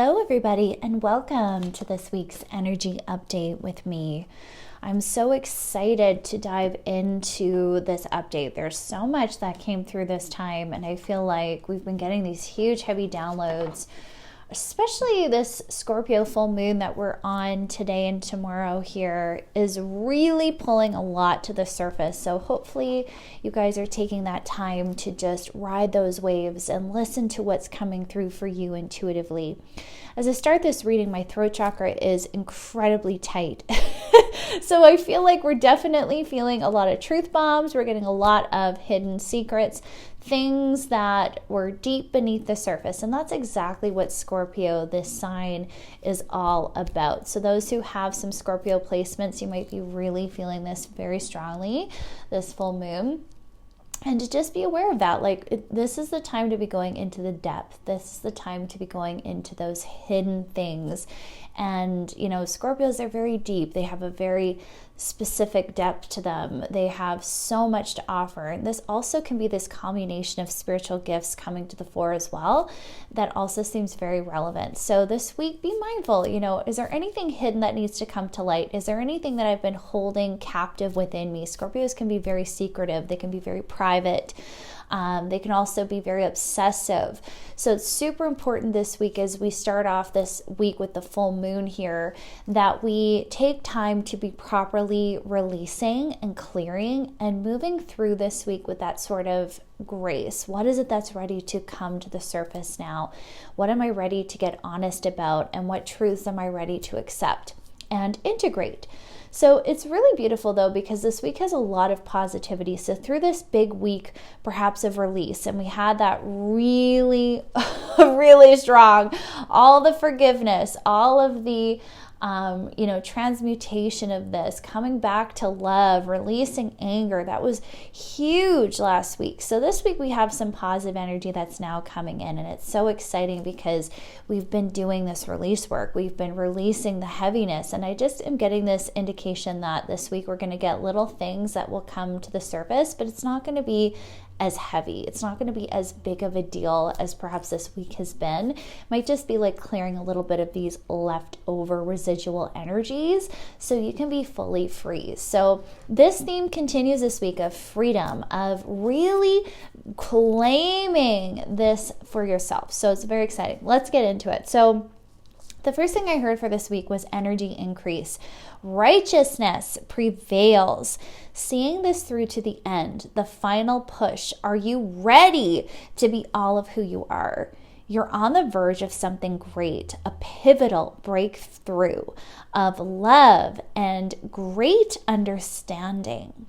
Hello, everybody, and welcome to this week's energy update with me. I'm so excited to dive into this update. There's so much that came through this time, and I feel like we've been getting these huge, heavy downloads, especially this Scorpio full moon that we're on today and tomorrow here is really pulling a lot to the surface. So hopefully you guys are taking that time to just ride those waves and listen to what's coming through for you intuitively. As I start this reading, my throat chakra is incredibly tight. So I feel like we're definitely feeling a lot of truth bombs. We're getting a lot of hidden secrets, things that were deep beneath the surface. And that's exactly what Scorpio, this sign, is all about. So those who have some Scorpio placements, you might be really feeling this very strongly, this full moon. And to just be aware of that, this is the time to be going into the depth. This is the time to be going into those hidden things. And, Scorpios are very deep. They have a very specific depth to them. They have so much to offer. And this also can be this combination of spiritual gifts coming to the fore as well. That also seems very relevant. So this week, be mindful, is there anything hidden that needs to come to light? Is there anything that I've been holding captive within me? Scorpios can be very secretive. They can be very private. They can also be very obsessive. So it's super important this week as we start off this week with the full moon here that we take time to be properly releasing and clearing and moving through this week with that sort of grace. What is it that's ready to come to the surface now? What am I ready to get honest about? And what truths am I ready to accept and integrate? So it's really beautiful though, because this week has a lot of positivity. So through this big week, perhaps of release, and we had that really, really strong, all the forgiveness, all of the, transmutation of this, coming back to love, releasing anger. That was huge last week. So this week we have some positive energy that's now coming in, and it's so exciting because we've been doing this release work. We've been releasing the heaviness, and I just am getting this indication that this week we're going to get little things that will come to the surface, but it's not going to be as heavy. It's not going to be as big of a deal as perhaps this week has been. It might just be like clearing a little bit of these leftover residual energies so you can be fully free. So this theme continues this week of freedom, of really claiming this for yourself. So it's very exciting. Let's get into it. So the first thing I heard for this week was energy increase. Righteousness prevails. Seeing this through to the end, the final push. Are you ready to be all of who you are? You're on the verge of something great, a pivotal breakthrough of love and great understanding.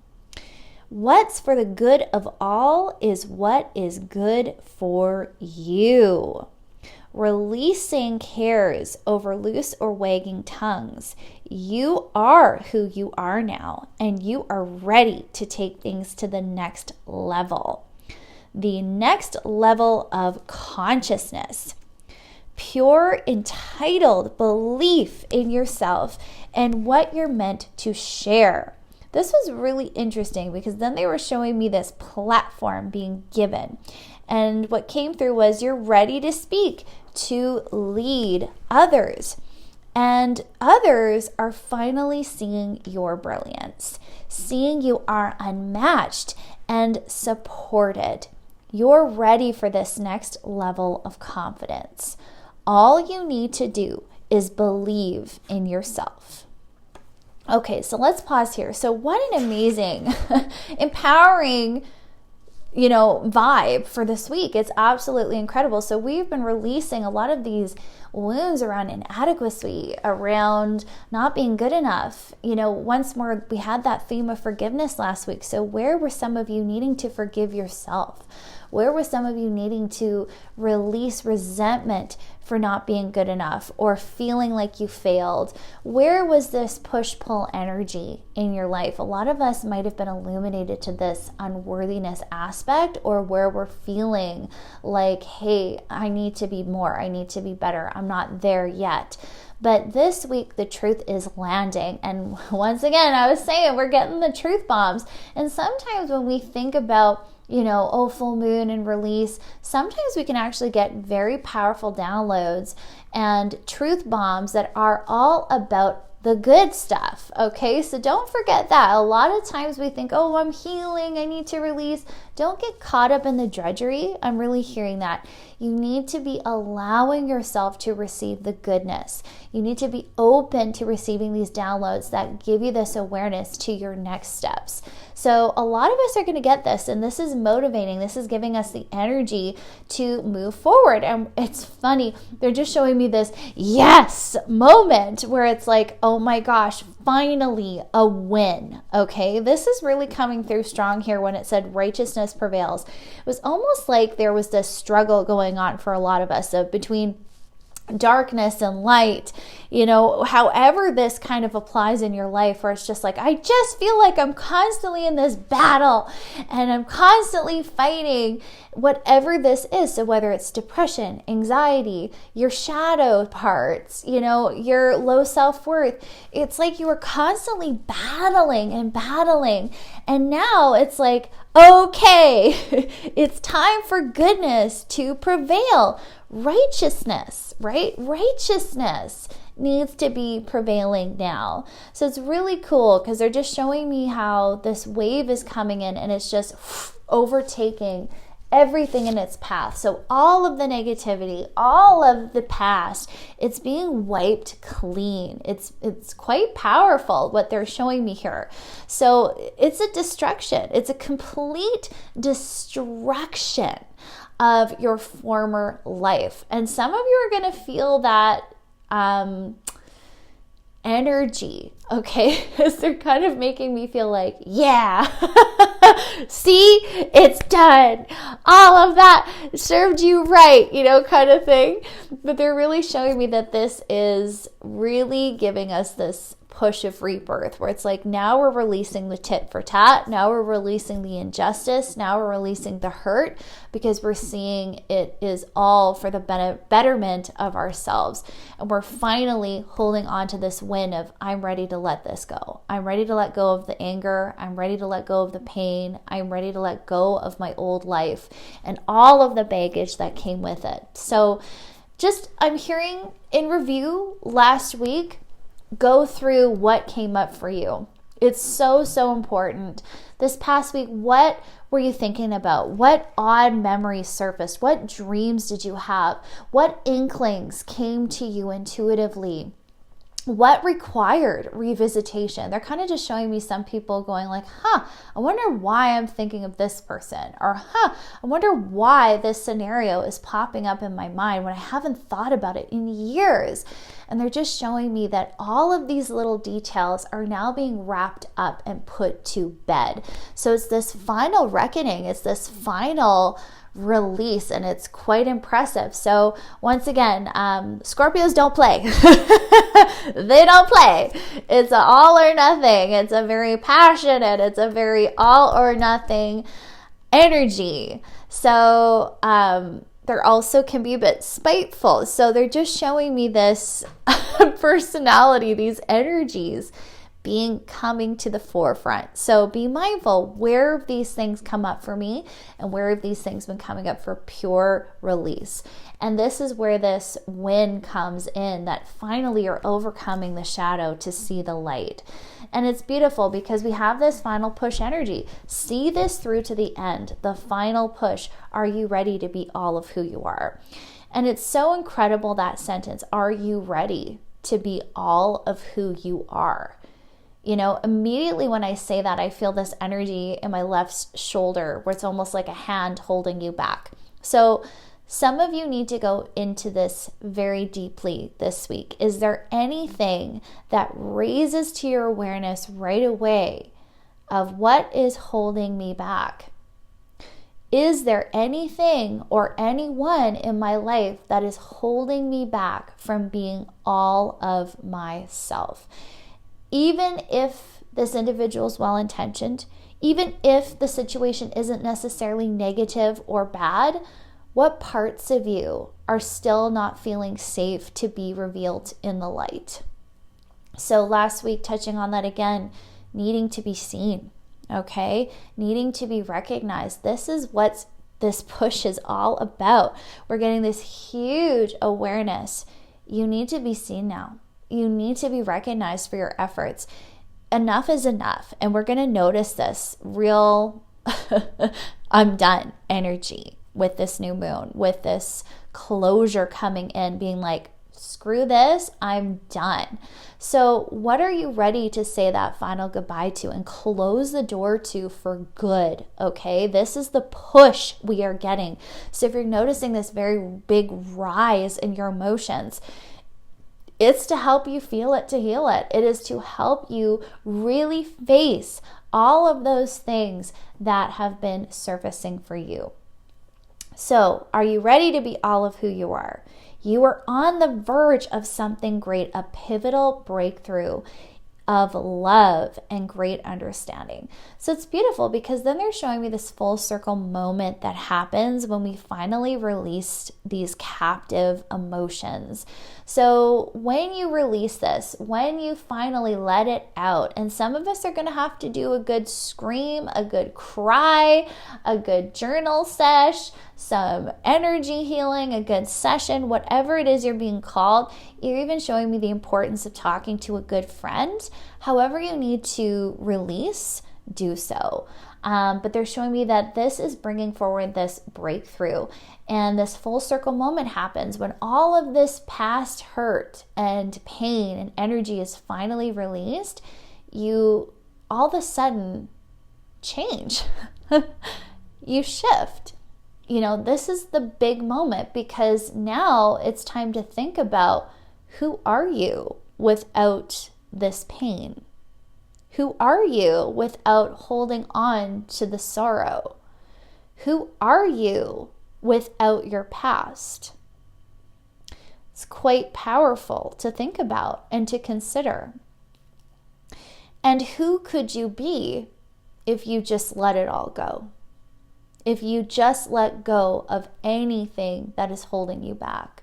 What's for the good of all is what is good for you. Releasing cares over loose or wagging tongues. You are who you are now, and you are ready to take things to the next level. The next level of consciousness. Pure, entitled belief in yourself and what you're meant to share. This was really interesting because then they were showing me this platform being given. And what came through was you're ready to speak, to lead others. And others are finally seeing your brilliance, seeing you are unmatched and supported. You're ready for this next level of confidence. All you need to do is believe in yourself. Okay, so let's pause here. So what an amazing, empowering vibe for this week. It's absolutely incredible. So we've been releasing a lot of these wounds around inadequacy, around not being good enough. Once more, we had that theme of forgiveness last week. So where were some of you needing to forgive yourself? Where were some of you needing to release resentment for not being good enough or feeling like you failed? Where was this push-pull energy in your life? A lot of us might have been illuminated to this unworthiness aspect, or where we're feeling like, hey, I need to be more, I need to be better, I'm not there yet. But this week, the truth is landing. And once again, I was saying, we're getting the truth bombs. And sometimes when we think about full moon and release, sometimes we can actually get very powerful downloads and truth bombs that are all about the good stuff. Okay, so don't forget that. A lot of times we think, oh, I'm healing, I need to release. Don't get caught up in the drudgery. I'm really hearing that. You need to be allowing yourself to receive the goodness. You need to be open to receiving these downloads that give you this awareness to your next steps. So a lot of us are going to get this, and this is motivating. This is giving us the energy to move forward. And it's funny, they're just showing me this yes moment where it's like, oh my gosh, finally a win. Okay, this is really coming through strong here when it said righteousness prevails. It was almost like there was this struggle going on for a lot of us between darkness and light, however this kind of applies in your life, where it's just like, I just feel like I'm constantly in this battle and I'm constantly fighting whatever this is. So whether it's depression, anxiety, your shadow parts, your low self-worth, it's like you were constantly battling. And now it's like, okay, it's time for goodness to prevail. Righteousness, right? Righteousness needs to be prevailing now. So it's really cool because they're just showing me how this wave is coming in and it's just overtaking everything in its path. So all of the negativity, all of the past, it's being wiped clean. It's quite powerful what they're showing me here. So it's a destruction. It's a complete destruction of your former life. And some of you are going to feel that energy, okay? Because they're kind of making me feel like, yeah, see, it's done. All of that served you right, kind of thing. But they're really showing me that this is really giving us this push of rebirth, where it's like, now we're releasing the tit for tat, now we're releasing the injustice, now we're releasing the hurt, because we're seeing it is all for the betterment of ourselves. And we're finally holding on to this win of, I'm ready to let this go. I'm ready to let go of the anger. I'm ready to let go of the pain. I'm ready to let go of my old life and all of the baggage that came with it. So I'm hearing in review last week, go through what came up for you. It's so, so important. This past week, what were you thinking about? What odd memories surfaced? What dreams did you have? What inklings came to you intuitively? What required revisitation? They're kind of just showing me some people going like, I wonder why I'm thinking of this person, or I wonder why this scenario is popping up in my mind when I haven't thought about it in years. And they're just showing me that all of these little details are now being wrapped up and put to bed. So it's this final reckoning. It's this final release, and it's quite impressive. So once again, Scorpios don't play. They don't play. It's an all or nothing. It's a very passionate, it's a very all or nothing energy. So there also can be a bit spiteful. So they're just showing me this personality, these energies coming to the forefront. So be mindful, where have these things come up for me, and where have these things been coming up for pure release? And this is where this win comes in, that finally you're overcoming the shadow to see the light. And it's beautiful because we have this final push energy. See this through to the end, the final push. Are you ready to be all of who you are? And it's so incredible, that sentence, are you ready to be all of who you are? Immediately when I say that, I feel this energy in my left shoulder where it's almost like a hand holding you back. So some of you need to go into this very deeply this week. Is there anything that raises to your awareness right away of what is holding me back? Is there anything or anyone in my life that is holding me back from being all of myself? Even if this individual is well-intentioned, even if the situation isn't necessarily negative or bad, what parts of you are still not feeling safe to be revealed in the light? So last week, touching on that again, needing to be seen, okay? Needing to be recognized. This is what this push is all about. We're getting this huge awareness. You need to be seen now. You need to be recognized for your efforts. Enough is enough. And we're going to notice this real I'm done energy with this new moon, with this closure coming in, being like, screw this, I'm done. So what are you ready to say that final goodbye to and close the door to for good? Okay, this is the push we are getting. So if you're noticing this very big rise in your emotions, it's to help you feel it, to heal it. It is to help you really face all of those things that have been surfacing for you. So are you ready to be all of who you are? You are on the verge of something great, a pivotal breakthrough of love and great understanding. So it's beautiful because then they're showing me this full circle moment that happens when we finally release these captive emotions. So when you release this, when you finally let it out, and some of us are going to have to do a good scream, a good cry, a good journal sesh, some energy healing, a good session, whatever it is you're being called. You're even showing me the importance of talking to a good friend. However you need to release, do so. But they're showing me that this is bringing forward this breakthrough, and this full circle moment happens when all of this past hurt and pain and energy is finally released. You all of a sudden change. You shift. You know, this is the big moment because now it's time to think about, who are you without this pain? Who are you without holding on to the sorrow? Who are you without your past? It's quite powerful to think about and to consider. And who could you be if you just let it all go? If you just let go of anything that is holding you back,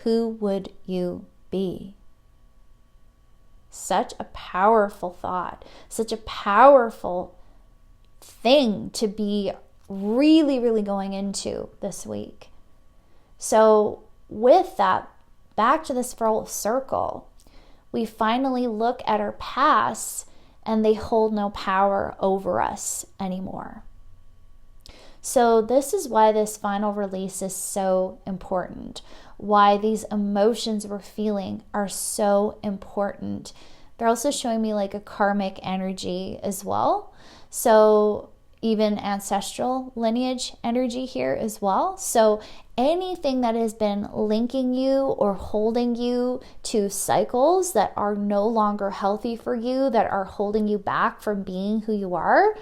who would you be? Such a powerful thought, such a powerful thing to be really, really going into this week. So with that, back to this full circle, we finally look at our past and they hold no power over us anymore. So this is why this final release is so important, why these emotions we're feeling are so important. They're also showing me like a karmic energy as well. So even ancestral lineage energy here as well. So anything that has been linking you or holding you to cycles that are no longer healthy for you, that are holding you back from being who you are,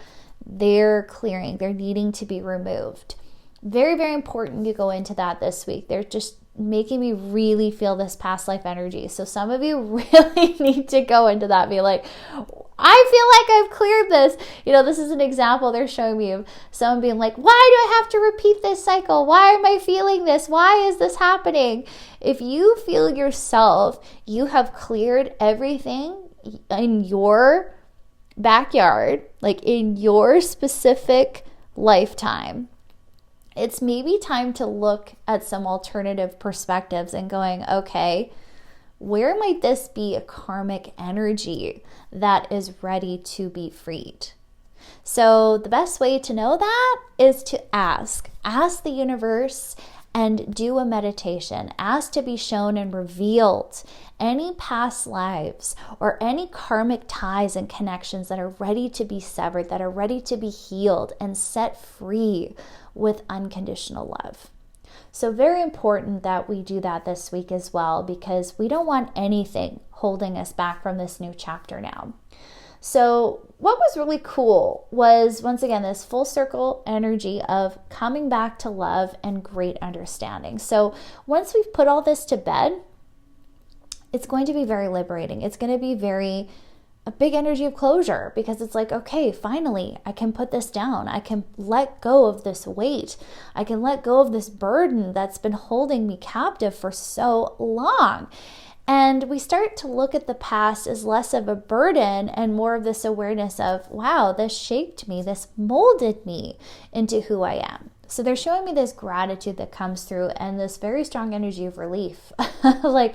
they're clearing, they're needing to be removed. Very, very important to go into that this week. They're just making me really feel this past life energy. So some of you really need to go into that and be like, I feel like I've cleared this. You know, this is an example they're showing me of someone being like, why do I have to repeat this cycle? Why am I feeling this? Why is this happening? If you feel yourself, you have cleared everything in your backyard, like in your specific lifetime, it's maybe time to look at some alternative perspectives and going, okay, where might this be a karmic energy that is ready to be freed? So the best way to know that is to ask the universe and do a meditation. Ask to be shown and revealed any past lives or any karmic ties and connections that are ready to be severed, that are ready to be healed and set free with unconditional love. So very important that we do that this week as well, because we don't want anything holding us back from this new chapter now. So what was really cool was, once again, this full circle energy of coming back to love and great understanding. So once we've put all this to bed, it's going to be very liberating. It's going to be a big energy of closure, because it's like, okay, finally, I can put this down. I can let go of this weight. I can let go of this burden that's been holding me captive for so long. And we start to look at the past as less of a burden and more of this awareness of, wow, this shaped me, this molded me into who I am. So they're showing me this gratitude that comes through and this very strong energy of relief. Like,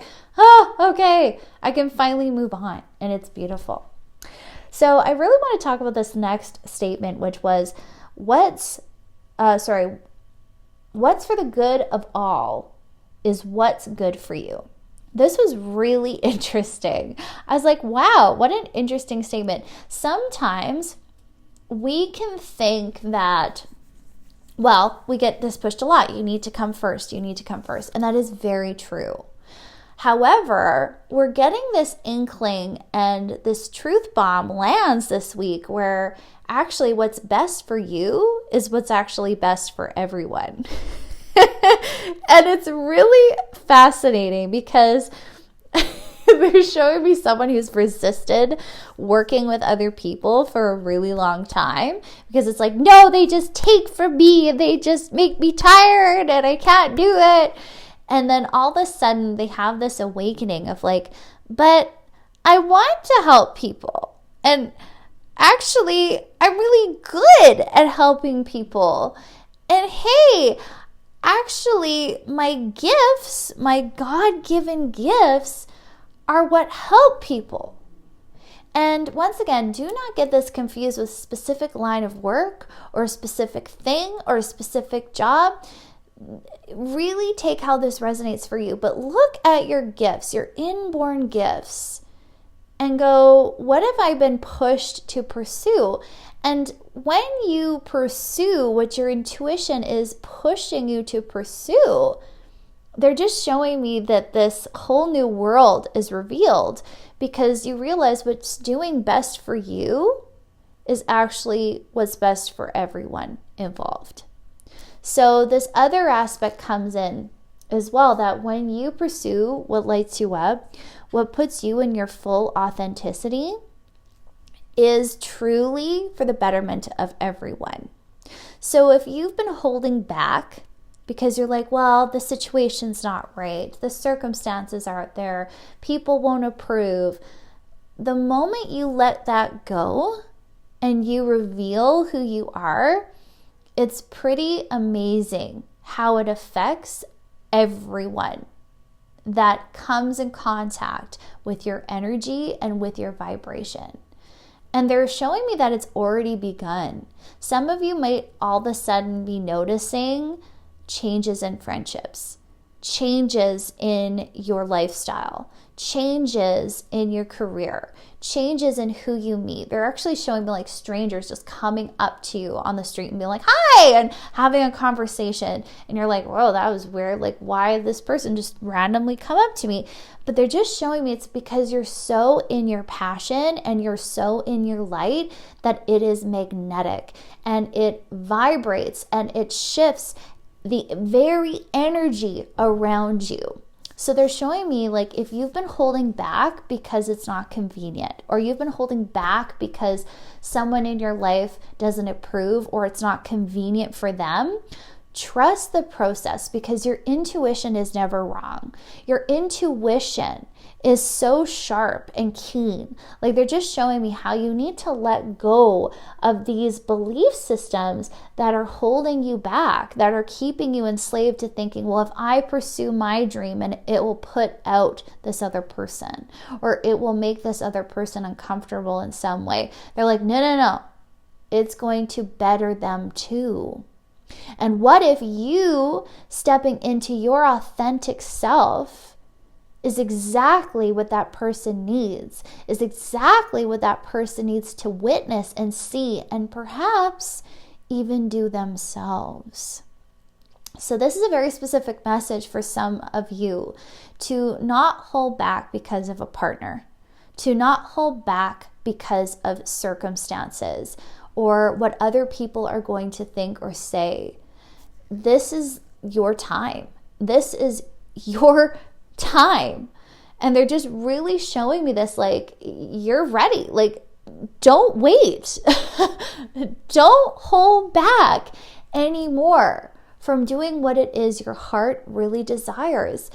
okay, I can finally move on. And it's beautiful. So I really want to talk about this next statement, which was, what's for the good of all is what's good for you. This was really interesting. I was like, wow, what an interesting statement. Sometimes we can think that, well, we get this pushed a lot. You need to come first. You need to come first. And that is very true. However, we're getting this inkling and this truth bomb lands this week where actually what's best for you is what's actually best for everyone. And it's really fascinating because they're showing me someone who's resisted working with other people for a really long time because it's like, no, they just take from me and they just make me tired and I can't do it. And then all of a sudden they have this awakening of like, but I want to help people. And actually, I'm really good at helping people. And hey, actually, my gifts, my God-given gifts, are what help people. And once again, do not get this confused with a specific line of work or a specific thing or a specific job. Really take how this resonates for you. But look at your gifts, your inborn gifts, and go, what have I been pushed to pursue? And when you pursue what your intuition is pushing you to pursue, they're just showing me that this whole new world is revealed because you realize what's doing best for you is actually what's best for everyone involved. So this other aspect comes in as well, that when you pursue what lights you up, what puts you in your full authenticity is truly for the betterment of everyone. So if you've been holding back because you're like, well, the situation's not right, the circumstances aren't there, people won't approve, the moment you let that go and you reveal who you are, it's pretty amazing how it affects everyone that comes in contact with your energy and with your vibration. And they're showing me that it's already begun. Some of you might all of a sudden be noticing changes in friendships, changes in your lifestyle, changes in your career, changes in who you meet. They're actually showing me like strangers just coming up to you on the street and being like, hi, and having a conversation. And you're like, whoa, that was weird. Like, why did this person just randomly come up to me? But they're just showing me it's because you're so in your passion and you're so in your light that it is magnetic and it vibrates and it shifts the very energy around you. So they're showing me like if you've been holding back because it's not convenient, or you've been holding back because someone in your life doesn't approve or it's not convenient for them, trust the process because your intuition is never wrong. Your intuition is so sharp and keen. Like they're just showing me how you need to let go of these belief systems that are holding you back, that are keeping you enslaved to thinking, well, if I pursue my dream and it will put out this other person or it will make this other person uncomfortable in some way. They're like, no. It's going to better them too. And what if you stepping into your authentic self is exactly what that person needs, is exactly what that person needs to witness and see and perhaps even do themselves. So this is a very specific message for some of you, to not hold back because of a partner, to not hold back because of circumstances or what other people are going to think or say. This is your time. This is your time. And they're just really showing me this, like, you're ready. Like, don't wait. Don't hold back anymore from doing what it is your heart really desires.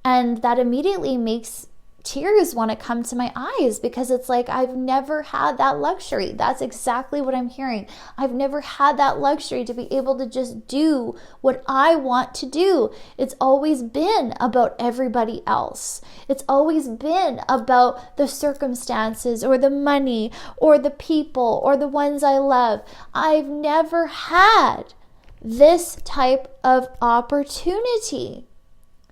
And that immediately makes tears want to come to my eyes because it's like, I've never had that luxury. That's exactly what I'm hearing. I've never had that luxury to be able to just do what I want to do. It's always been about everybody else. It's always been about the circumstances or the money or the people or the ones I love. I've never had this type of opportunity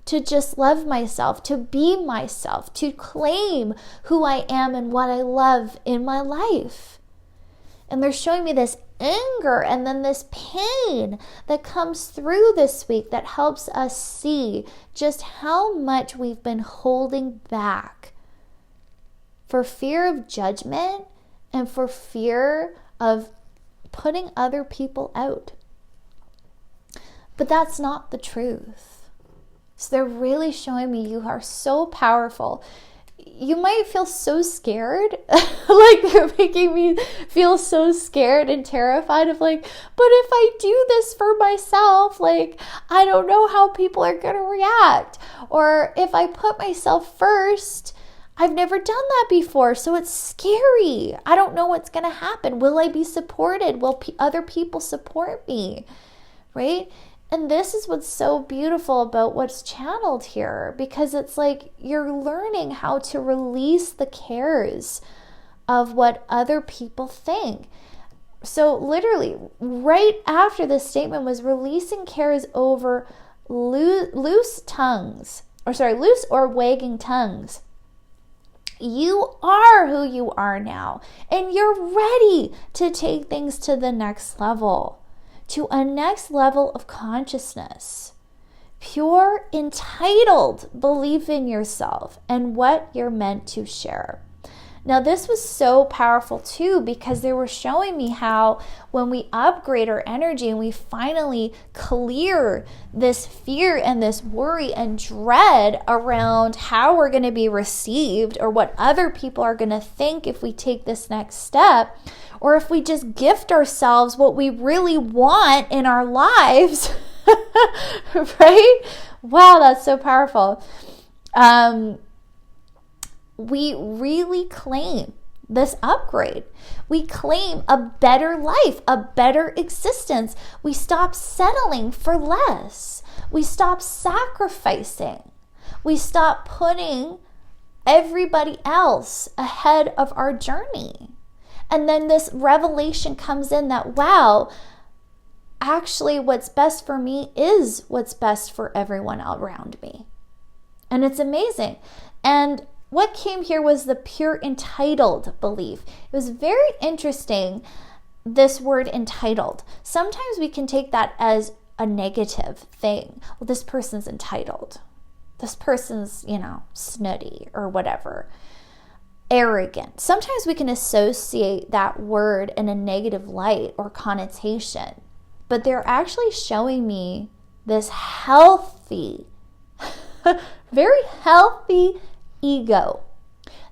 to just love myself, to be myself, to claim who I am and what I love in my life. And they're showing me this anger and then this pain that comes through this week that helps us see just how much we've been holding back for fear of judgment and for fear of putting other people out. But that's not the truth. So they're really showing me you are so powerful. You might feel so scared, like they're making me feel so scared and terrified of like, but if I do this for myself, like, I don't know how people are going to react. Or if I put myself first, I've never done that before, so it's scary. I don't know what's going to happen. Will I be supported? Will other people support me? Right? And this is what's so beautiful about what's channeled here, because it's like you're learning how to release the cares of what other people think. So literally, right after this statement was releasing cares over loose or wagging tongues. You are who you are now, and you're ready to take things to the next level. To a next level of consciousness. Pure, entitled belief in yourself and what you're meant to share. Now, this was so powerful too, because they were showing me how when we upgrade our energy and we finally clear this fear and this worry and dread around how we're going to be received or what other people are going to think if we take this next step, or if we just gift ourselves what we really want in our lives, right? Wow, that's so powerful. We really claim this upgrade. We claim a better life, a better existence. We stop settling for less. We stop sacrificing. We stop putting everybody else ahead of our journey. And then this revelation comes in that, wow, actually what's best for me is what's best for everyone around me. And it's amazing. And what came here was the pure entitled belief. It was very interesting, this word entitled. Sometimes we can take that as a negative thing. Well, this person's entitled. This person's, snooty or whatever. Arrogant. Sometimes we can associate that word in a negative light or connotation, but they're actually showing me this healthy, very healthy ego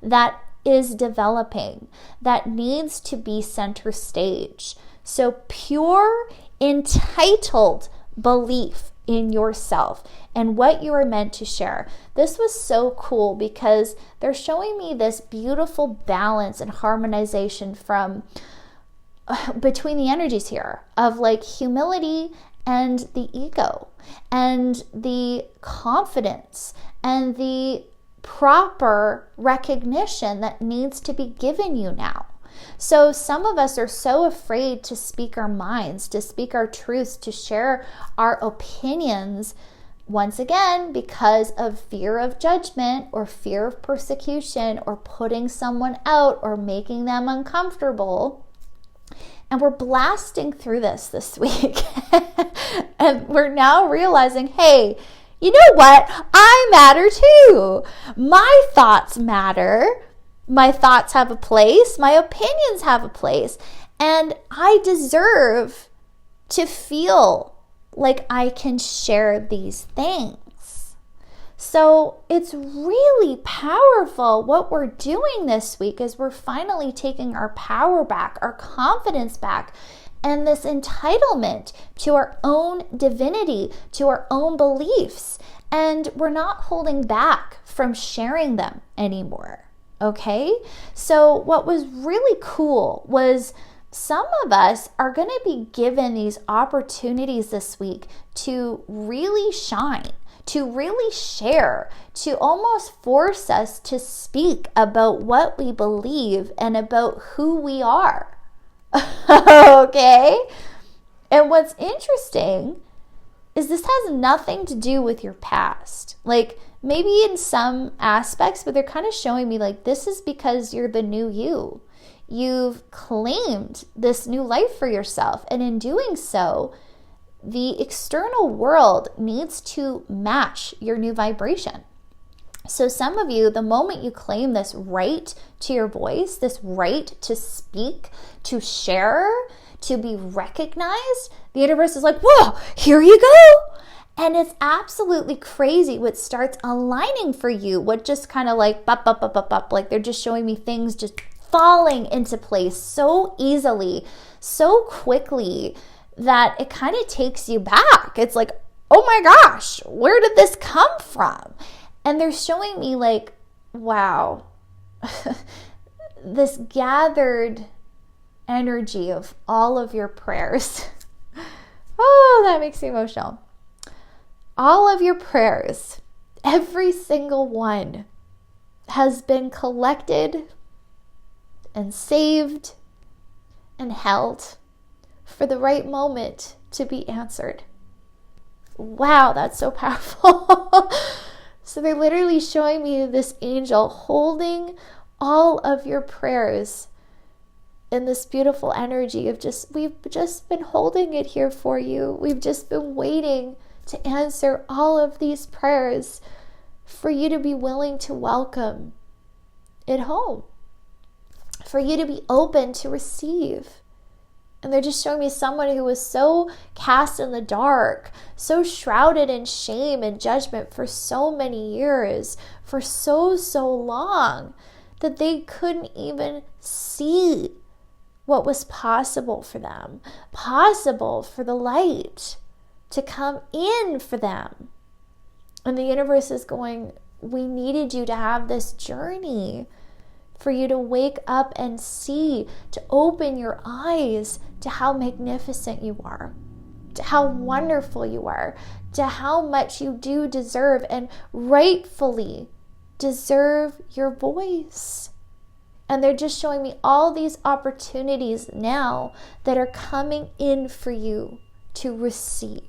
that is developing, that needs to be center stage. So pure, entitled belief in yourself and what you are meant to share. This was so cool because they're showing me this beautiful balance and harmonization from between the energies here of like humility and the ego and the confidence and the proper recognition that needs to be given you now. So some of us are so afraid to speak our minds, to speak our truths, to share our opinions, once again, because of fear of judgment or fear of persecution or putting someone out or making them uncomfortable. And we're blasting through this week. And we're now realizing, hey, you know what? I matter too. My thoughts matter. My thoughts have a place. My opinions have a place. And I deserve to feel like I can share these things. So it's really powerful what we're doing this week is we're finally taking our power back, our confidence back, and this entitlement to our own divinity, to our own beliefs. and we're not holding back from sharing them anymore. Okay? So what was really cool was some of us are going to be given these opportunities this week to really shine, to really share, to almost force us to speak about what we believe and about who we are. Okay? And what's interesting is this has nothing to do with your past. Like, maybe in some aspects, but they're kind of showing me like this is because you're the new you. You've claimed this new life for yourself. And in doing so, the external world needs to match your new vibration. So some of you, the moment you claim this right to your voice, this right to speak, to share, to be recognized, the universe is like, whoa, here you go. And it's absolutely crazy what starts aligning for you, what just kind of like, like they're just showing me things just falling into place so easily, so quickly, that it kind of takes you back. It's like, oh my gosh, where did this come from? And they're showing me like, wow, this gathered energy of all of your prayers. Oh, that makes me emotional. All of your prayers, every single one, has been collected and saved and held for the right moment to be answered. Wow, that's so powerful. So they're literally showing me this angel holding all of your prayers in this beautiful energy of we've just been holding it here for you. We've just been waiting to answer all of these prayers for you to be willing to welcome it home, for you to be open to receive. And they're just showing me someone who was so cast in the dark, so shrouded in shame and judgment for so many years, for so long, that they couldn't even see what was possible for them, possible for the light to come in for them. And the universe is going, we needed you to have this journey, for you to wake up and see, to open your eyes to how magnificent you are, to how wonderful you are, to how much you do deserve and rightfully deserve your voice. And they're just showing me all these opportunities now that are coming in for you to receive.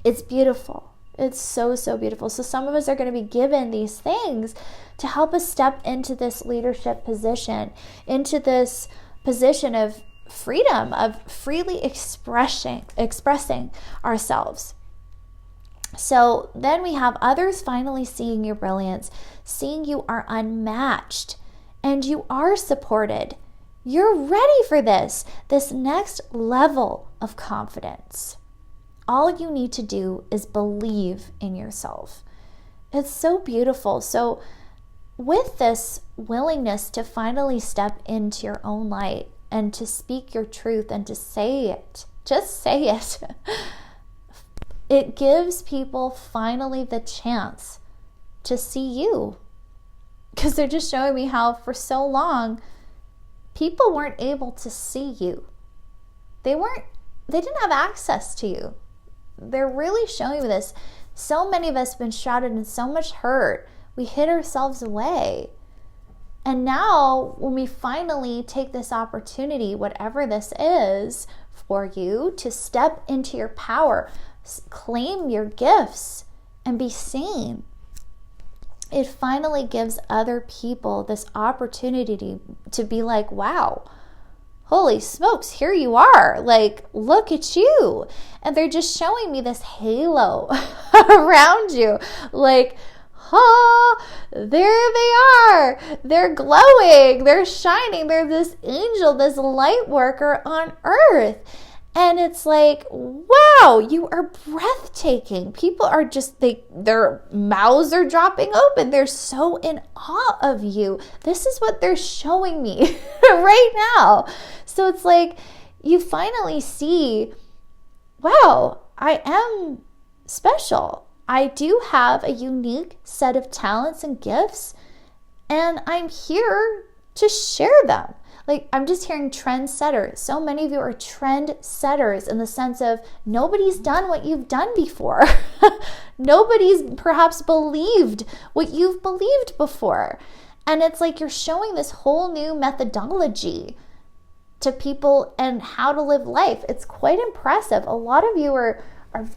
It's beautiful. It's so, so beautiful. So some of us are going to be given these things to help us step into this leadership position, into this position of freedom, of freely expressing ourselves. So then we have others finally seeing your brilliance, seeing you are unmatched and you are supported. You're ready for this next level of confidence. All you need to do is believe in yourself. It's so beautiful. So with this willingness to finally step into your own light and to speak your truth and to say it, just say it, it gives people finally the chance to see you. Because they're just showing me how for so long, people weren't able to see you. They didn't have access to you. They're really showing me this. So many of us have been shrouded in so much hurt. We hid ourselves away. And now when we finally take this opportunity, whatever this is for you, to step into your power, claim your gifts, and be seen, it finally gives other people this opportunity to be like, wow, holy smokes, here you are. Like, look at you. And they're just showing me this halo around you. Like, there they are. They're glowing. They're shining. They're this angel, this light worker on earth. And it's like, wow, you are breathtaking. People are just, their mouths are dropping open. They're so in awe of you. This is what they're showing me right now. So it's like, you finally see, wow, I am special. I do have a unique set of talents and gifts, and I'm here to share them. Like, I'm just hearing trendsetter. So many of you are trend setters in the sense of nobody's done what you've done before. Nobody's perhaps believed what you've believed before. And it's like you're showing this whole new methodology to people and how to live life. It's quite impressive. A lot of you are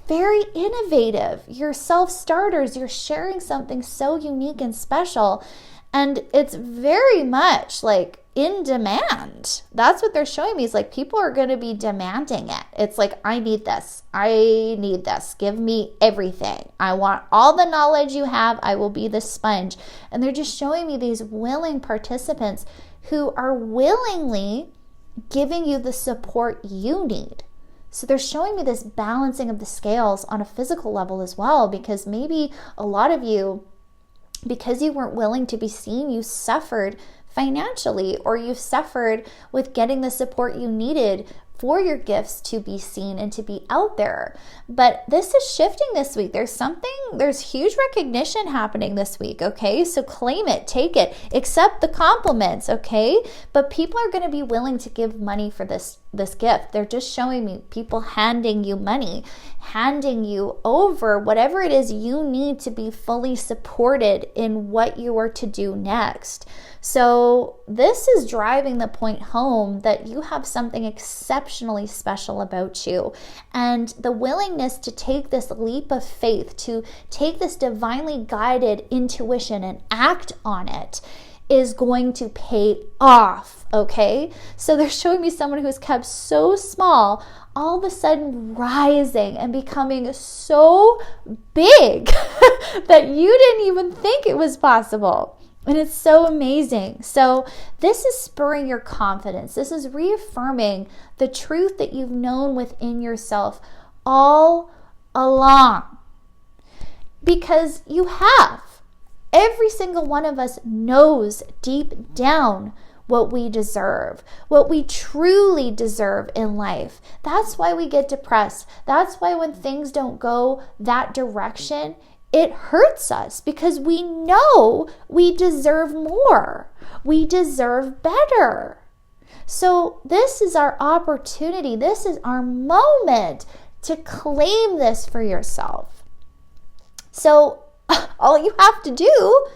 very innovative. You're self-starters. You're sharing something so unique and special. And it's very much like in demand. That's what they're showing me, is like people are going to be demanding it. It's like, I need this. I need this. Give me everything. I want all the knowledge you have. I will be the sponge. And they're just showing me these willing participants who are willingly giving you the support you need. So they're showing me this balancing of the scales on a physical level as well, because maybe a lot of you, because you weren't willing to be seen, you suffered financially, or you suffered with getting the support you needed for your gifts to be seen and to be out there. But this is shifting this week. There's huge recognition happening this week, okay? So claim it, take it, accept the compliments, okay? But people are going to be willing to give money for this gift. They're just showing me people handing you money, handing you over whatever it is you need to be fully supported in what you are to do next. So this is driving the point home that you have something exceptionally special about you, and the willingness to take this leap of faith, to take this divinely guided intuition and act on it, is going to pay off, okay? So they're showing me someone who's kept so small, all of a sudden rising and becoming so big that you didn't even think it was possible. And it's so amazing. So this is spurring your confidence. This is reaffirming the truth that you've known within yourself all along. Because you have. Every single one of us knows deep down what we deserve, what we truly deserve in life. That's why we get depressed. That's why when things don't go that direction, it hurts us, because we know we deserve more. We deserve better. So this is our opportunity. This is our moment to claim this for yourself. So all you have to do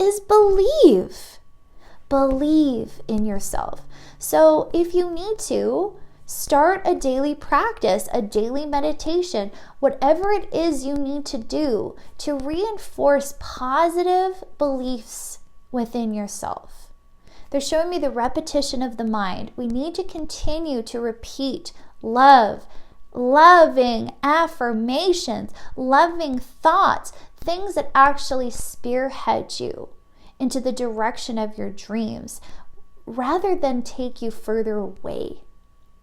is believe. Believe in yourself. So if you need to, start a daily practice, a daily meditation, whatever it is you need to do to reinforce positive beliefs within yourself. They're showing me the repetition of the mind. We need to continue to repeat love, loving affirmations, loving thoughts, things that actually spearhead you into the direction of your dreams rather than take you further away.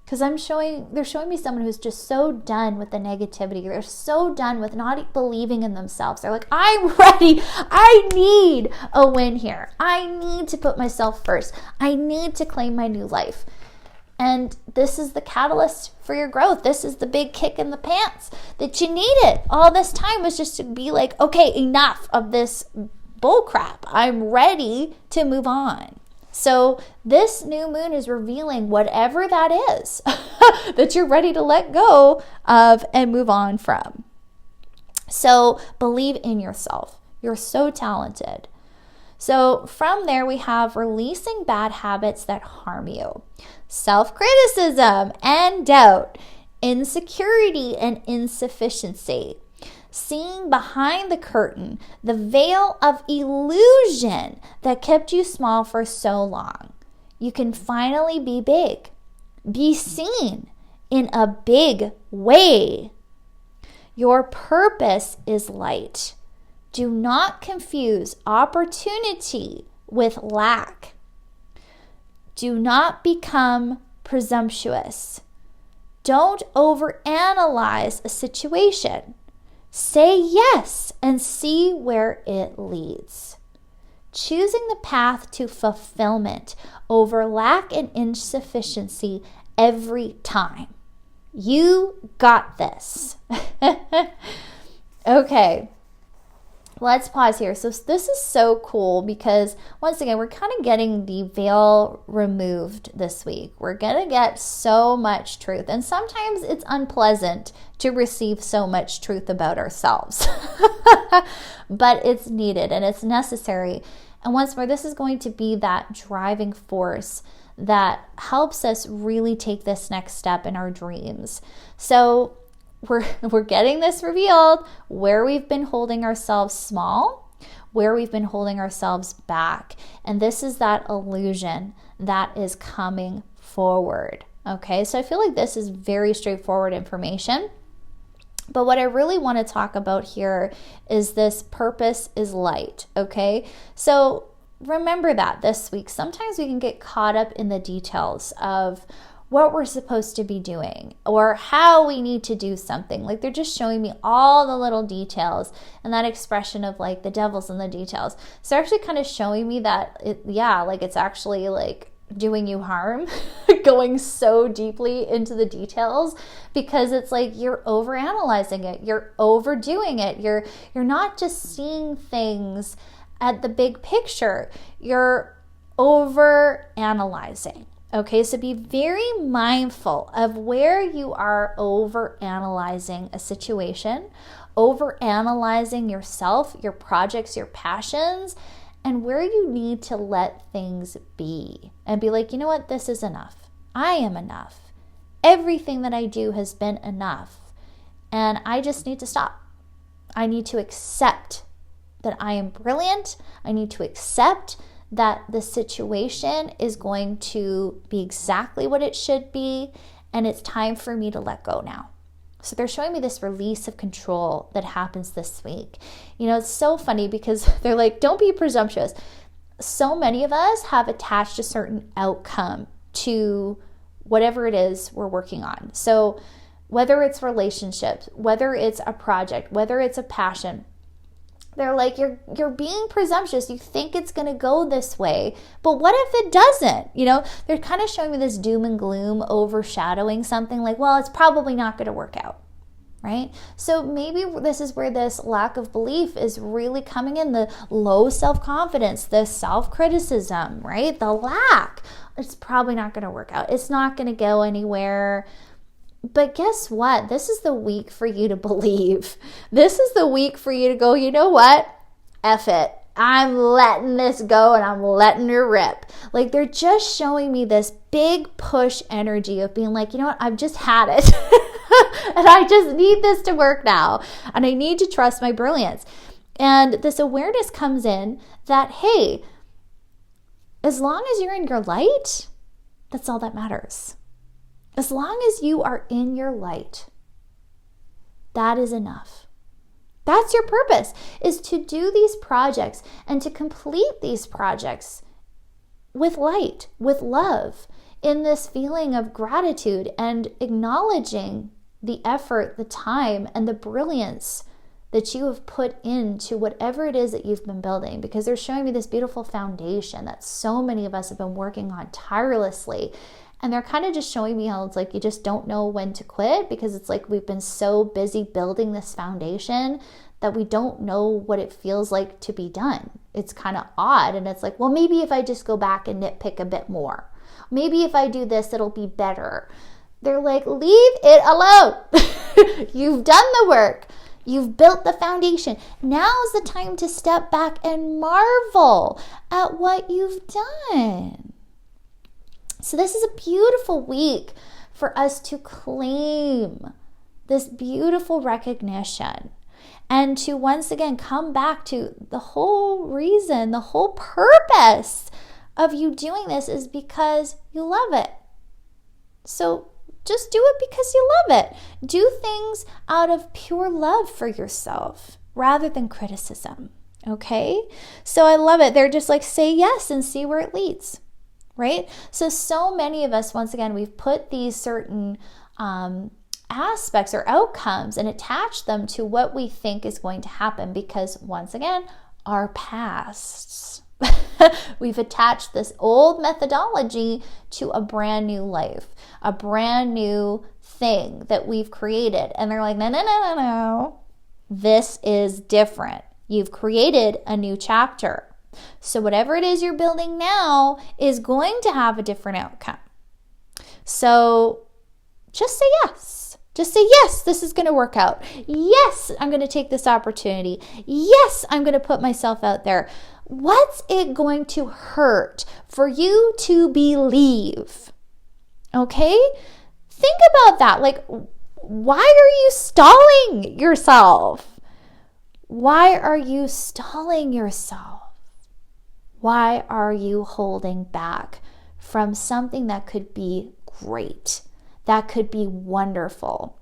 Because they're showing me someone who's just so done with the negativity. They're so done with not believing in themselves. They're like, I'm ready. I need a win here. I need to put myself first. I need to claim my new life. And this is the catalyst for your growth. This is the big kick in the pants that you needed. All this time was just to be like, okay, enough of this bull crap. I'm ready to move on. So this new moon is revealing whatever that is that you're ready to let go of and move on from. So believe in yourself. You're so talented. So from there, we have releasing bad habits that harm you, self-criticism and doubt, insecurity and insufficiency, seeing behind the curtain, the veil of illusion that kept you small for so long. You can finally be big, be seen in a big way. Your purpose is light. Do not confuse opportunity with lack. Do not become presumptuous. Don't overanalyze a situation. Say yes and see where it leads. Choosing the path to fulfillment over lack and insufficiency every time. You got this. Okay. Let's pause here. So this is so cool because once again, we're kind of getting the veil removed this week. We're going to get so much truth. And sometimes it's unpleasant to receive so much truth about ourselves. But it's needed and it's necessary. And once more, this is going to be that driving force that helps us really take this next step in our dreams. So we're getting this revealed, where we've been holding ourselves small, where we've been holding ourselves back. And this is that illusion that is coming forward. Okay, so I feel like this is very straightforward information. But what I really want to talk about here is this purpose is light. Okay, so remember that this week. Sometimes we can get caught up in the details of what we're supposed to be doing or how we need to do something. Like they're just showing me all the little details, and that expression of like the devil's in the details. So they're actually kind of showing me that it's actually like doing you harm, going so deeply into the details, because it's like you're overanalyzing it, you're overdoing it, you're not just seeing things at the big picture, you're overanalyzing. Okay, so be very mindful of where you are overanalyzing a situation, overanalyzing yourself, your projects, your passions, and where you need to let things be and be like, you know what, this is enough. I am enough. Everything that I do has been enough, and I just need to stop. I need to accept that I am brilliant. I need to accept that the situation is going to be exactly what it should be, and it's time for me to let go now. So they're showing me this release of control that happens this week. You know, it's so funny because they're like, don't be presumptuous. So many of us have attached a certain outcome to whatever it is we're working on. So whether it's relationships, whether it's a project, whether it's a passion, they're like, you're being presumptuous. You think it's going to go this way, but what if it doesn't? You know, they're kind of showing me this doom and gloom overshadowing something like, well, it's probably not going to work out, right? So maybe this is where this lack of belief is really coming in, the low self-confidence, the self-criticism, right? The lack. It's probably not going to work out. It's not going to go anywhere. But guess what? This is the week for you to believe. This is the week for you to go, you know what? F it. I'm letting this go and I'm letting her rip. Like they're just showing me this big push energy of being like, you know what? I've just had it. And I just need this to work now. And I need to trust my brilliance. And this awareness comes in that, hey, as long as you're in your light, that's all that matters. As long as you are in your light, that is enough. That's your purpose, is to do these projects and to complete these projects with light, with love, in this feeling of gratitude and acknowledging the effort, the time, and the brilliance that you have put into whatever it is that you've been building, because they're showing me this beautiful foundation that so many of us have been working on tirelessly. And they're kind of just showing me how it's like you just don't know when to quit, because it's like we've been so busy building this foundation that we don't know what it feels like to be done. It's kind of odd. And it's like, well, maybe if I just go back and nitpick a bit more, maybe if I do this, it'll be better. They're like, leave it alone. You've done the work. You've built the foundation. Now's the time to step back and marvel at what you've done. So this is a beautiful week for us to claim this beautiful recognition and to once again come back to the whole reason, the whole purpose of you doing this is because you love it. So just do it because you love it. Do things out of pure love for yourself rather than criticism, okay? So I love it. They're just like, say yes and see where it leads. Right? So many of us, once again, we've put these certain aspects or outcomes and attach them to what we think is going to happen because, once again, our pasts. We've attached this old methodology to a brand new life, a brand new thing that we've created. And they're like, no. This is different. You've created a new chapter. So whatever it is you're building now is going to have a different outcome. So just say yes. Just say, yes, this is going to work out. Yes, I'm going to take this opportunity. Yes, I'm going to put myself out there. What's it going to hurt for you to believe? Okay? Think about that. Like, why are you stalling yourself? Why are you stalling yourself? Why are you holding back from something that could be great, that could be wonderful?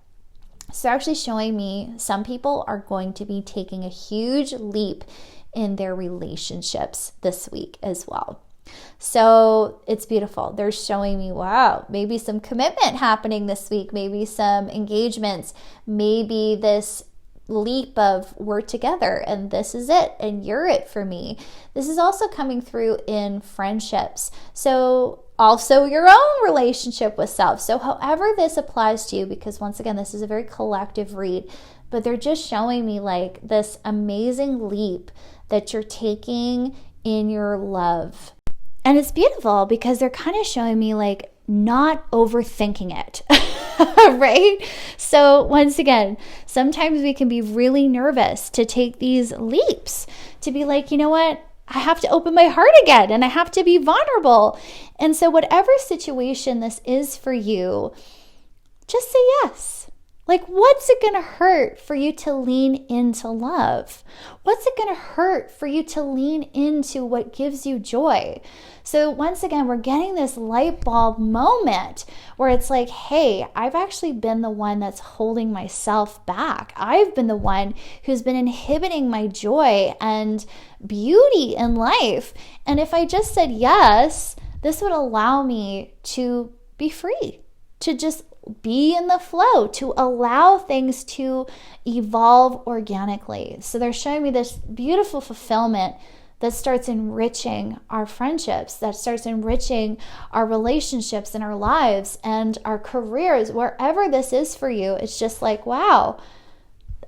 So they're actually showing me some people are going to be taking a huge leap in their relationships this week as well. So it's beautiful. They're showing me, wow, maybe some commitment happening this week, maybe some engagements, maybe this leap of we're together and this is it and you're it for me. This is also coming through in friendships. So also your own relationship with self. So however this applies to you, because once again, this is a very collective read, but they're just showing me like this amazing leap that you're taking in your love. And it's beautiful because they're kind of showing me like not overthinking it, right? So once again, sometimes we can be really nervous to take these leaps, to be like, you know what? I have to open my heart again and I have to be vulnerable. And so whatever situation this is for you, just say yes. Like, what's it going to hurt for you to lean into love? What's it going to hurt for you to lean into what gives you joy? So once again, we're getting this light bulb moment where it's like, hey, I've actually been the one that's holding myself back. I've been the one who's been inhibiting my joy and beauty in life. And if I just said yes, this would allow me to be free, to just be in the flow, to allow things to evolve organically. So they're showing me this beautiful fulfillment that starts enriching our friendships, that starts enriching our relationships and our lives and our careers, wherever this is for you. It's just like, wow,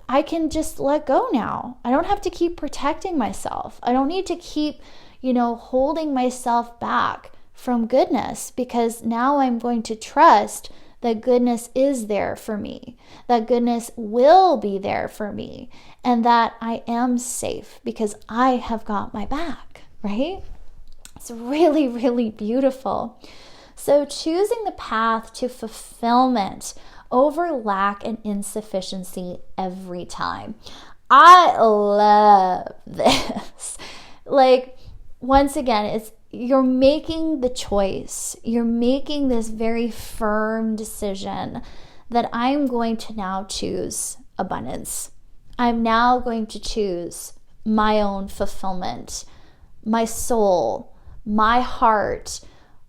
I can just let go now. I don't have to keep protecting myself. I don't need to keep, holding myself back from goodness, because now I'm going to trust that goodness is there for me, that goodness will be there for me, and that I am safe because I have got my back, right? It's really, really beautiful. So choosing the path to fulfillment over lack and insufficiency every time. I love this. Like, once again, you're making the choice. You're making this very firm decision that I'm going to now choose abundance. I'm now going to choose my own fulfillment, my soul, my heart,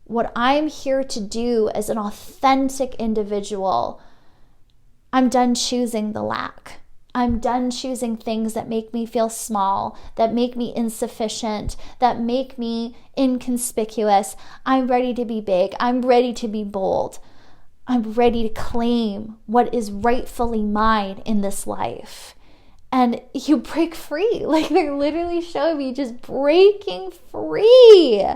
what I'm here to do as an authentic individual. I'm done choosing the lack. I'm done choosing things that make me feel small, that make me insufficient, that make me inconspicuous. I'm ready to be big. I'm ready to be bold. I'm ready to claim what is rightfully mine in this life. And you break free. Like, they're literally showing me just breaking free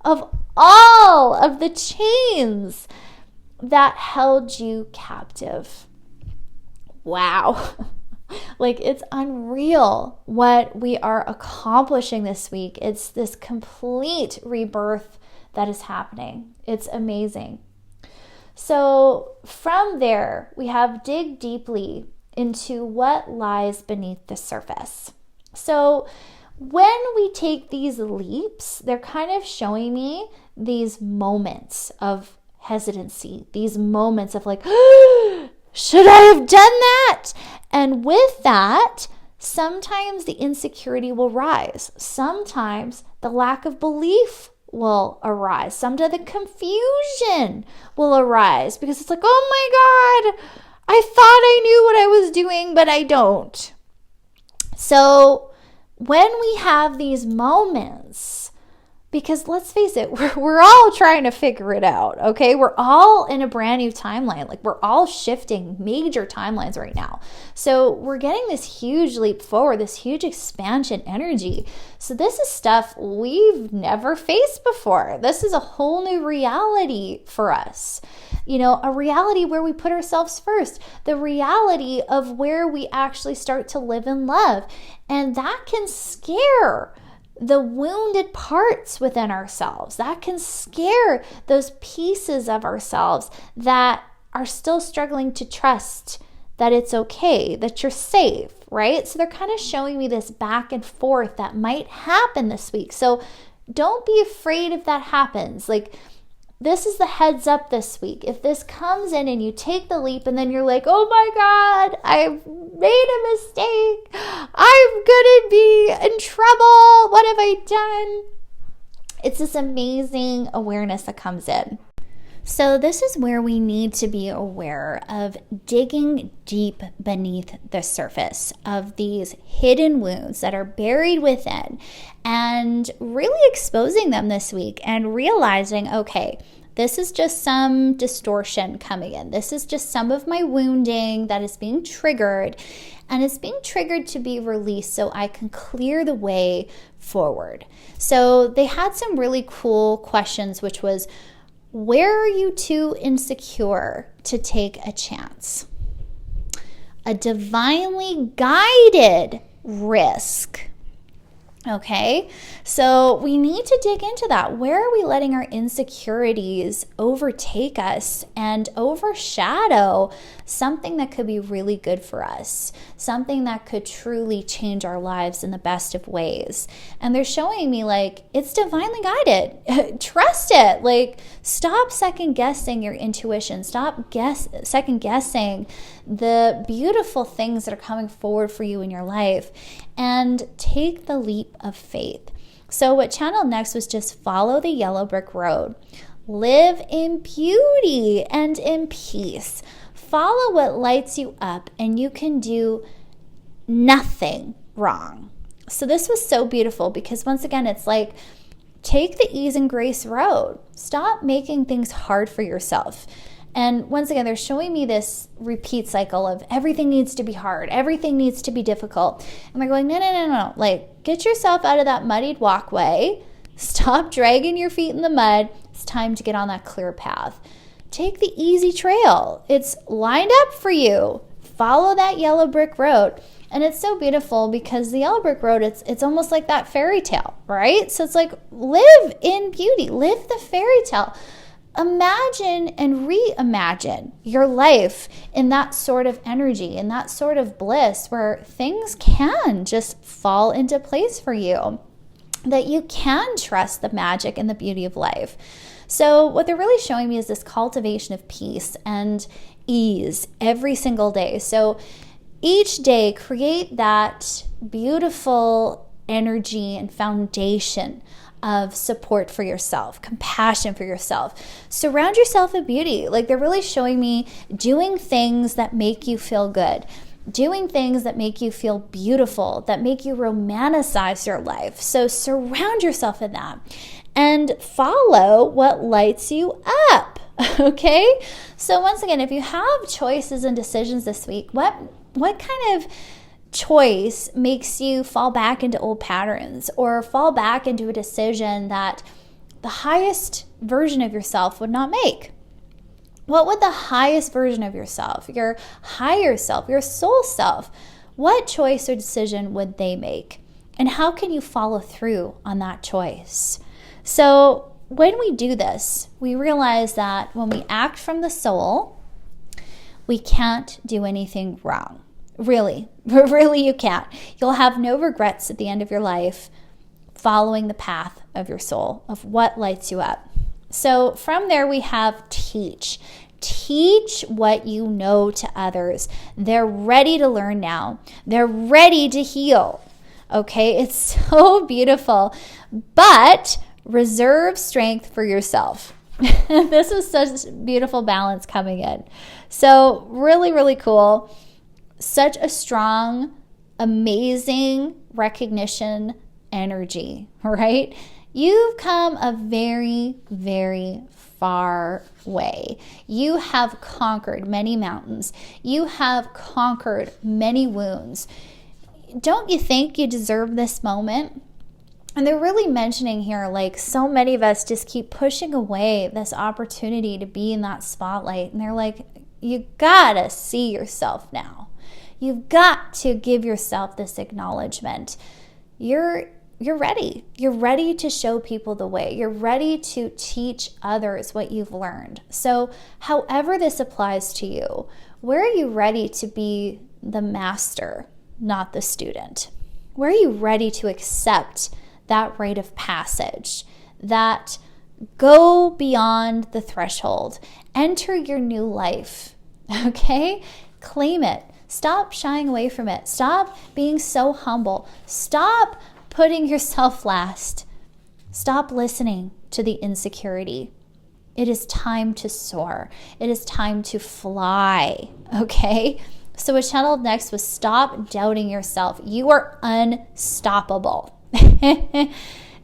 of all of the chains that held you captive. Wow. Like, it's unreal what we are accomplishing this week. It's this complete rebirth that is happening. It's amazing. So from there, we have dig deeply into what lies beneath the surface. So when we take these leaps, they're kind of showing me these moments of hesitancy, these moments of like, should I have done that? And with that, sometimes the insecurity will rise. Sometimes the lack of belief will arise. Sometimes the confusion will arise because it's like, oh my God, I thought I knew what I was doing, but I don't. So when we have these moments, Because let's face it, we're all trying to figure it out, okay? We're all in a brand new timeline. Like, we're all shifting major timelines right now. So we're getting this huge leap forward, this huge expansion energy. So this is stuff we've never faced before. This is a whole new reality for us. You know, a reality where we put ourselves first, the reality of where we actually start to live in love. And that can scare the wounded parts within ourselves. That can scare those pieces of ourselves that are still struggling to trust that it's okay, that you're safe, right? So they're kind of showing me this back and forth that might happen this week. So don't be afraid if that happens. Like, this is the heads up this week. If this comes in and you take the leap and then you're like, oh my God, I've made a mistake. I'm going to be in trouble. What have I done? It's this amazing awareness that comes in. So this is where we need to be aware of digging deep beneath the surface of these hidden wounds that are buried within and really exposing them this week and realizing, okay, this is just some distortion coming in. This is just some of my wounding that is being triggered, and it's being triggered to be released so I can clear the way forward. So they had some really cool questions, which was, where are you too insecure to take a chance? A divinely guided risk. Okay, so we need to dig into that. Where are we letting our insecurities overtake us and overshadow something that could be really good for us, something that could truly change our lives in the best of ways? And they're showing me, like, it's divinely guided. Trust it. Like, stop second guessing your intuition. Stop second guessing the beautiful things that are coming forward for you in your life, and take the leap of faith. So what channeled next was just follow the yellow brick road. Live in beauty and in peace. Follow what lights you up, and you can do nothing wrong. So this was so beautiful because, once again, it's like, take the ease and grace road. Stop making things hard for yourself. And once again, they're showing me this repeat cycle of everything needs to be hard, everything needs to be difficult. And they're going, no. Like, get yourself out of that muddied walkway. Stop dragging your feet in the mud. It's time to get on that clear path. Take the easy trail. It's lined up for you. Follow that yellow brick road. And it's so beautiful because the yellow brick road, it's almost like that fairy tale, right? So it's like, live in beauty, live the fairy tale. Imagine and reimagine your life in that sort of energy, in that sort of bliss where things can just fall into place for you, that you can trust the magic and the beauty of life. So what they're really showing me is this cultivation of peace and ease every single day. So each day, create that beautiful energy and foundation of support for yourself, compassion for yourself. Surround yourself with beauty. Like, they're really showing me doing things that make you feel good, doing things that make you feel beautiful, that make you romanticize your life. So surround yourself in that and follow what lights you up. Okay? So once again, if you have choices and decisions this week, what kind of choice makes you fall back into old patterns or fall back into a decision that the highest version of yourself would not make? What would the highest version of yourself, your higher self, your soul self, what choice or decision would they make? And how can you follow through on that choice? So when we do this, we realize that when we act from the soul, we can't do anything wrong. Really you can't. You'll have no regrets at the end of your life following the path of your soul, of what lights you up. So from there we have teach. Teach what you know to others. They're ready to learn now. They're ready to heal. Okay, it's so beautiful. But reserve strength for yourself. This is such beautiful balance coming in. So really cool. Such a strong, amazing recognition energy, right? You've come a very, very far way. You have conquered many mountains. You have conquered many wounds. Don't you think you deserve this moment? And they're really mentioning here, like, so many of us just keep pushing away this opportunity to be in that spotlight. And they're like, you gotta see yourself now. You've got to give yourself this acknowledgement. You're ready. You're ready to show people the way. You're ready to teach others what you've learned. So however this applies to you, where are you ready to be the master, not the student? Where are you ready to accept that rite of passage, that go beyond the threshold, enter your new life, okay? Claim it. Stop shying away from it. Stop being so humble. Stop putting yourself last. Stop listening to the insecurity. It is time to soar. It is time to fly, okay? So what channeled next was stop doubting yourself. You are unstoppable.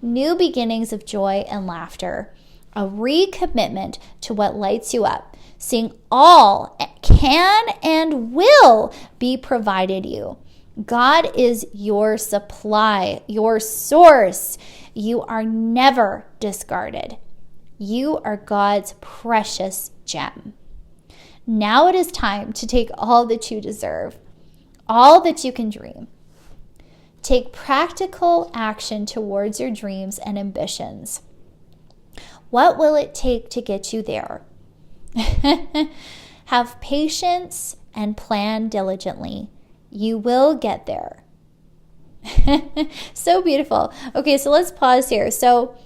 New beginnings of joy and laughter, a recommitment to what lights you up, seeing all can and will be provided you. God is your supply, your source. You are never discarded. You are God's precious gem. Now it is time to take all that you deserve, all that you can dream. Take practical action towards your dreams and ambitions. What will it take to get you there? Have patience and plan diligently. You will get there. So beautiful. Okay, so let's pause here. So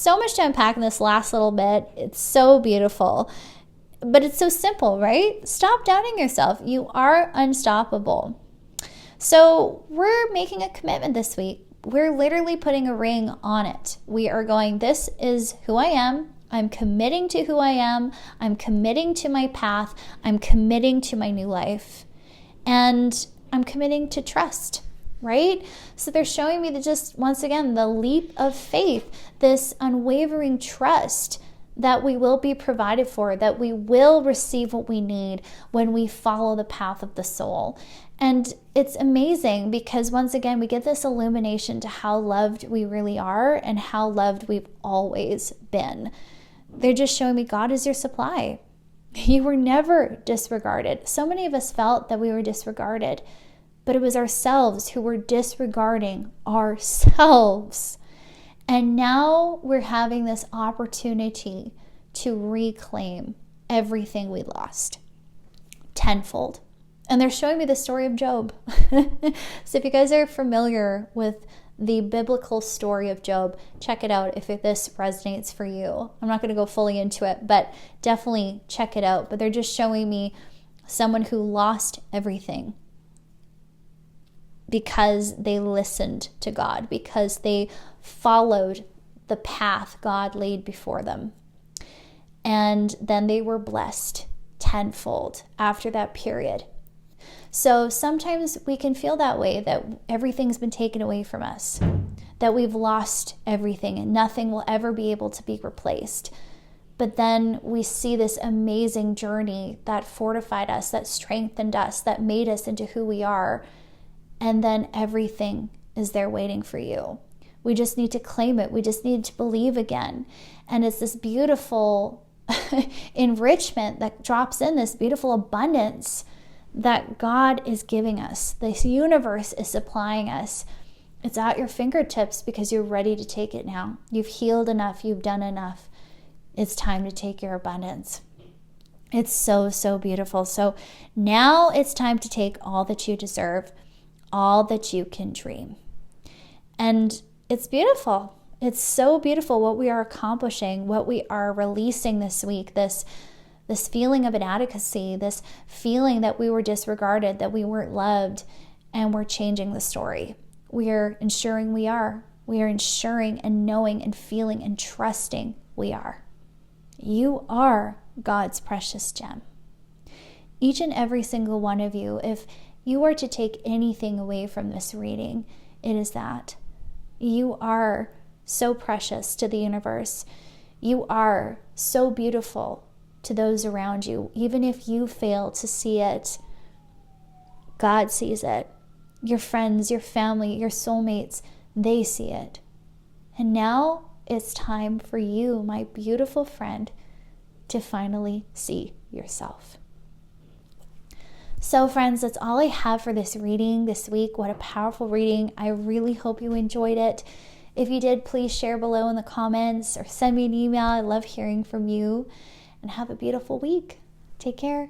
much to unpack in this last little bit. It's so beautiful. But it's so simple, right? Stop doubting yourself. You are unstoppable. So we're making a commitment this week. We're literally putting a ring on it. We are going, this is who I am. I'm committing to who I am. I'm committing to my path. I'm committing to my new life. And I'm committing to trust, right? So they're showing me that just, once again, the leap of faith, this unwavering trust that we will be provided for, that we will receive what we need when we follow the path of the soul. And it's amazing because, once again, we get this illumination to how loved we really are and how loved we've always been. They're just showing me God is your supply. You were never disregarded. So many of us felt that we were disregarded, but it was ourselves who were disregarding ourselves. And now we're having this opportunity to reclaim everything we lost tenfold. And they're showing me the story of Job. So if you guys are familiar with the biblical story of Job, check it out if this resonates for you. I'm not going to go fully into it, but definitely check it out. But they're just showing me someone who lost everything because they listened to God, because they followed the path God laid before them. And then they were blessed tenfold after that period. So sometimes we can feel that way, that everything's been taken away from us, that we've lost everything and nothing will ever be able to be replaced. But then we see this amazing journey that fortified us, that strengthened us, that made us into who we are. And then everything is there waiting for you. We just need to claim it. We just need to believe again. And it's this beautiful enrichment that drops in, this beautiful abundance that God is giving us. This universe is supplying us. It's at your fingertips because you're ready to take it now. You've healed enough. You've done enough. It's time to take your abundance. It's so, so beautiful. So now it's time to take all that you deserve, all that you can dream. And it's beautiful. It's so beautiful what we are accomplishing, what we are releasing this week, this feeling of inadequacy, this feeling that we were disregarded, that we weren't loved, and we're changing the story. We are ensuring we are. We are ensuring and knowing and feeling and trusting we are. You are God's precious gem. Each and every single one of you, if you were to take anything away from this reading, it is that you are so precious to the universe. You are so beautiful to those around you. Even if you fail to see it, God sees it. Your friends, your family, your soulmates, they see it. And now it's time for you, my beautiful friend, to finally see yourself. So friends, that's all I have for this reading this week. What a powerful reading. I really hope you enjoyed it. If you did, please share below in the comments or send me an email. I love hearing from you. And have a beautiful week. Take care.